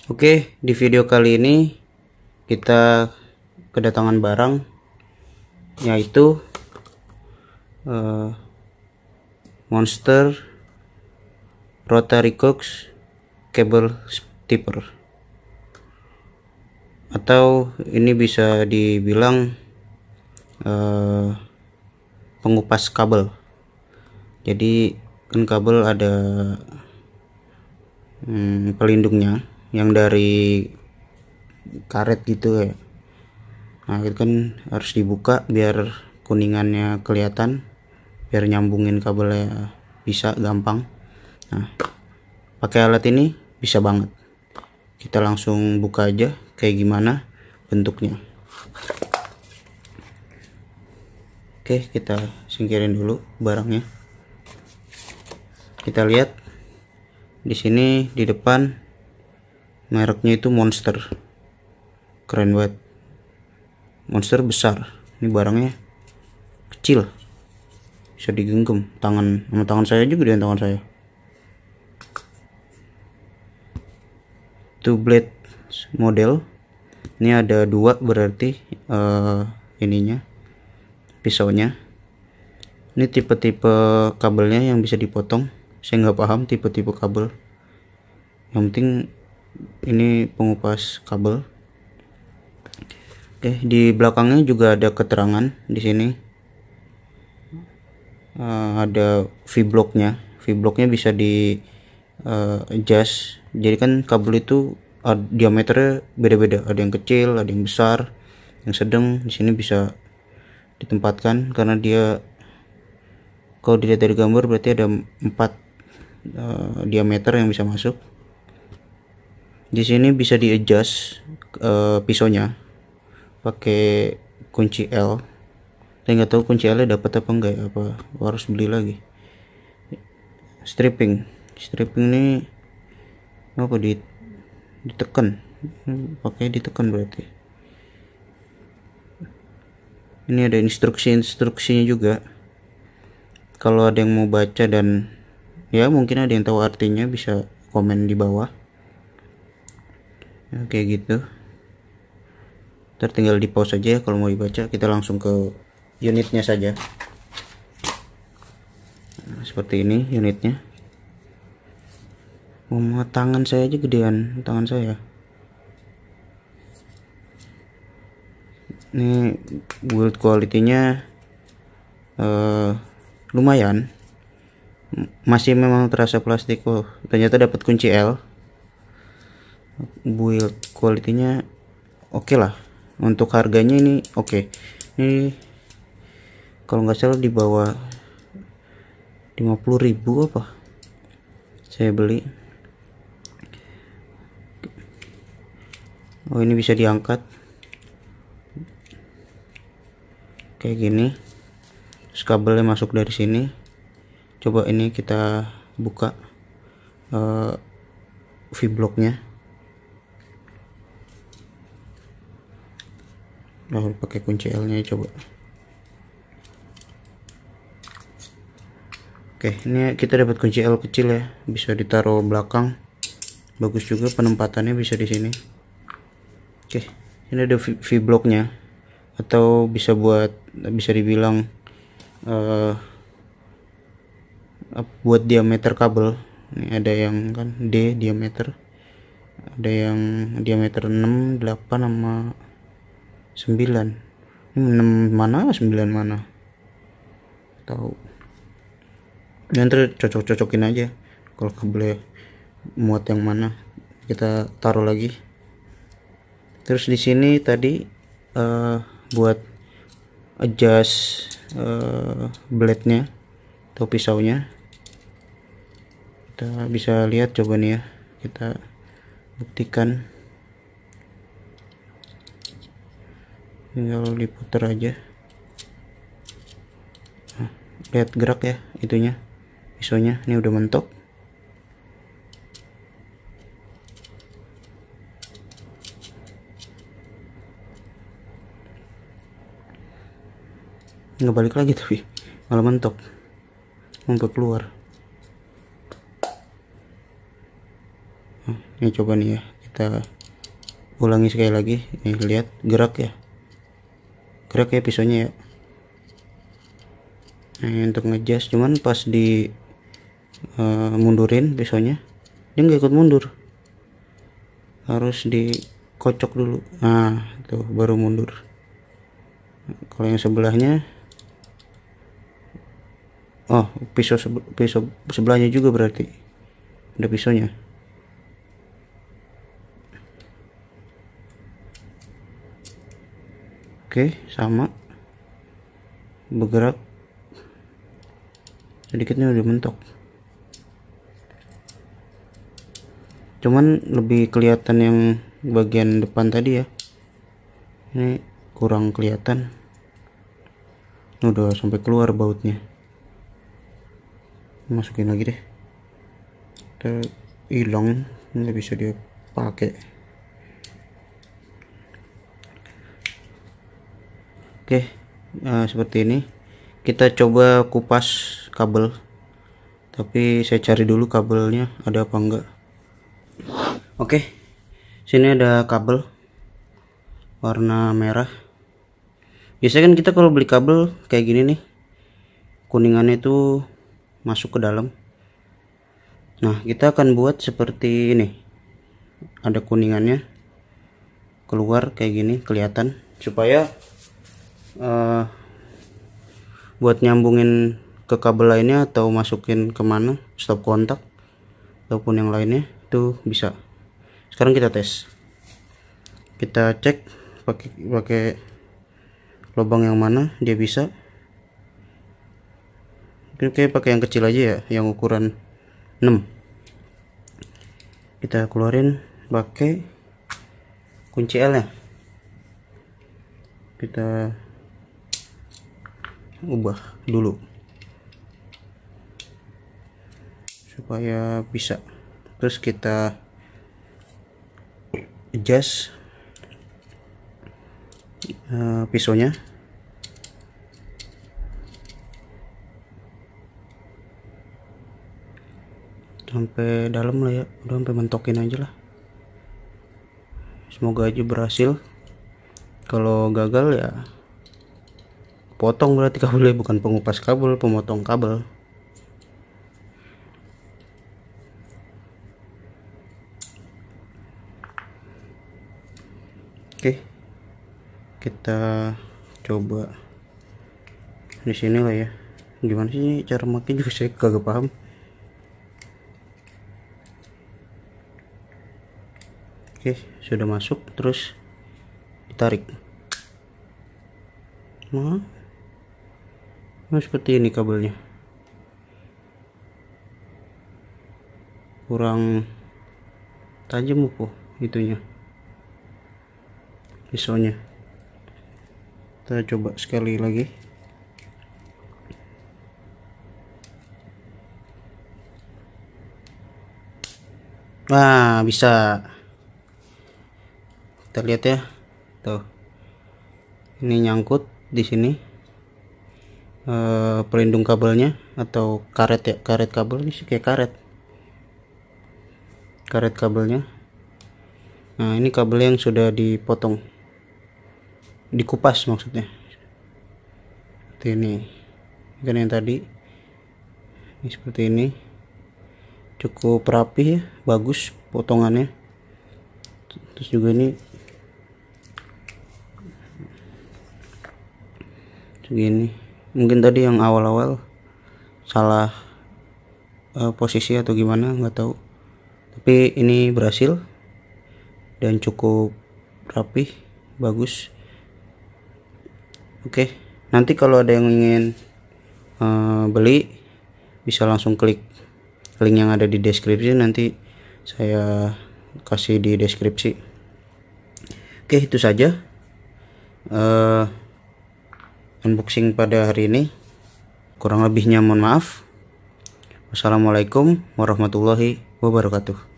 Oke, di video kali ini kita kedatangan barang yaitu Monster Rotary Coax Cable Stipper, atau ini bisa dibilang pengupas kabel. Jadi kan kabel ada pelindungnya yang dari karet gitu ya. Nah, itu kan harus dibuka biar kuningannya kelihatan, biar nyambungin kabelnya bisa gampang. Nah, pakai alat ini bisa banget. Kita langsung buka aja kayak gimana bentuknya. Oke, kita singkirin dulu barangnya. Kita lihat di sini di depan mereknya itu Monster, keren banget. Monster besar, ini barangnya kecil, bisa digenggam tangan sama tangan saya juga, dengan tangan saya. Two blade model, ini ada dua berarti ininya pisaunya. Ini tipe-tipe kabelnya yang bisa dipotong. Saya nggak paham tipe-tipe kabel, yang penting ini pengupas kabel. Oke, di belakangnya juga ada keterangan di sini. Ada V-blocknya. V-blocknya bisa di adjust. Jadi kan kabel itu diameternya beda-beda. Ada yang kecil, ada yang besar, yang sedang. Di sini bisa ditempatkan karena dia, kalau dilihat dari gambar, berarti ada 4 diameter yang bisa masuk. Di sini bisa di adjust pisaunya pakai kunci L. Saya nggak tahu kunci L nya dapat apa enggak ya, apa harus beli lagi. Stripping ini apa, ditekan, pakai ditekan berarti. Ini ada instruksinya juga. Kalau ada yang mau baca dan ya mungkin ada yang tahu artinya, bisa komen di bawah. Ya, kayak gitu. Ntar tinggal di pause aja kalau mau dibaca. Kita langsung ke unitnya saja. Nah, seperti ini unitnya. Tangan saya aja gedean tangan saya. Ini build quality-nya lumayan. Masih memang terasa plastik. Oh, ternyata dapat kunci L. Build quality-nya oke lah. Untuk harganya ini oke. Ini kalau nggak salah di bawah 50.000 apa saya beli. Oh, ini bisa diangkat kayak gini, terus kabelnya masuk dari sini. Coba ini kita buka V-blocknya. Pakai kunci L nya coba. Oke, ini kita dapat kunci L kecil ya, bisa ditaruh belakang. Bagus juga penempatannya, bisa di sini. Oke, ini ada V-blocknya, atau bisa dibilang buat diameter kabel. Ini ada yang kan D diameter, ada yang diameter 6, 8 sama 9. Ini 6 mana 9 mana tahu. Nanti cocok-cocokin aja kalau kabelnya muat yang mana, kita taruh lagi. Terus di sini tadi buat adjust blade-nya atau pisaunya, kita bisa lihat, coba nih ya, kita buktikan. Tinggal diputar aja. Nah, lihat gerak ya itunya, pisaunya. Ini udah mentok. Nggak balik lagi tapi malah mentok, sampai keluar. Nah, ini coba nih ya, Kita ulangi sekali lagi. Nih lihat, gerak ya pisaunya ya. Nah, untuk ngejas, cuman pas di mundurin pisaunya dia nggak ikut mundur, harus dikocok dulu. Nah tuh baru mundur. Kalau yang sebelahnya, oh pisau sebelahnya juga berarti ada pisaunya. Oke, sama, bergerak sedikitnya udah mentok, cuman lebih kelihatan yang bagian depan tadi ya, ini kurang kelihatan. Udah sampai keluar bautnya. Masukin lagi deh, hilang, nggak bisa dia pakai. Oke, seperti ini. Kita coba kupas kabel, tapi saya cari dulu kabelnya ada apa enggak. Oke, sini ada kabel warna merah. Biasanya kan kita kalau beli kabel kayak gini nih, kuningannya itu masuk ke dalam. Nah, kita akan buat seperti ini, ada kuningannya keluar kayak gini, kelihatan, supaya buat nyambungin ke kabel lainnya atau masukin kemana, stop kontak ataupun yang lainnya itu bisa. Sekarang kita tes, kita cek pakai lubang yang mana dia bisa. Oke, pakai yang kecil aja ya, yang ukuran 6. Kita keluarin pakai kunci L nya, kita ubah dulu supaya bisa. Terus kita adjust pisaunya sampai dalam lah ya, udah sampai mentokin aja lah. Semoga aja berhasil. Kalau gagal ya potong, berarti kabelnya bukan pengupas kabel, pemotong kabel. Oke, kita coba di sini lah ya. Gimana sih cara makin juga saya kagak paham. Oke, sudah masuk, terus ditarik. Nah, seperti ini kabelnya. Kurang tajam apa itunya, pisaunya. Kita coba sekali lagi. Nah, bisa. Kita lihat ya, tuh, ini nyangkut di sini, pelindung kabelnya atau karet ya, karet kabel ini sih kayak karet kabelnya. Nah, ini kabel yang sudah dipotong, dikupas maksudnya. Seperti ini kan yang tadi, ini seperti ini, cukup rapi ya, bagus potongannya. Terus juga ini segini, mungkin tadi yang awal-awal salah posisi atau gimana nggak tahu, tapi ini berhasil dan cukup rapi, bagus. Oke, nanti kalau ada yang ingin beli bisa langsung klik link yang ada di deskripsi, nanti saya kasih di deskripsi. Oke, itu saja unboxing pada hari ini. Kurang lebihnya mohon maaf. Wassalamualaikum warahmatullahi wabarakatuh.